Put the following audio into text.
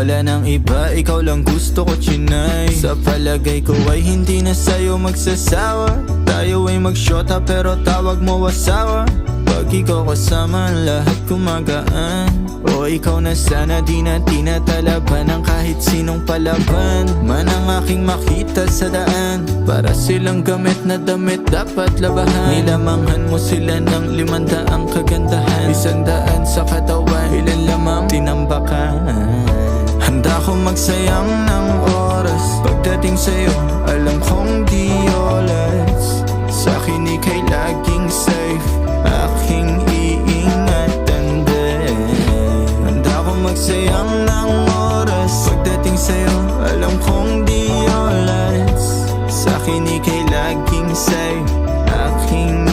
Wala nang iba, ikaw lang gusto ko chinay. Sa palagay ko ay hindi na sa'yo magsasawa. Tayo ay magsyota pero tawag mo asawa. Pag ikaw kasama, lahat kumagaan. O ikaw na sana, di na tinatalaban ng kahit sinong palaban man ang aking makita sa daan. Para silang gamit na damit dapat labahan. Nilamanghan mo sila ng 500 kagandahan. 100 sa katawan, ilan lamang tinambakan. Handa kong magsayang ng oras. Pagdating sa'yo, alam kong di oras. Sa'kin ika'y laging safe, aking iingatan din. Handa kong magsayang ng oras. Pagdating sa'yo, alam kong di oras. Sa'kin ika'y laging safe, aking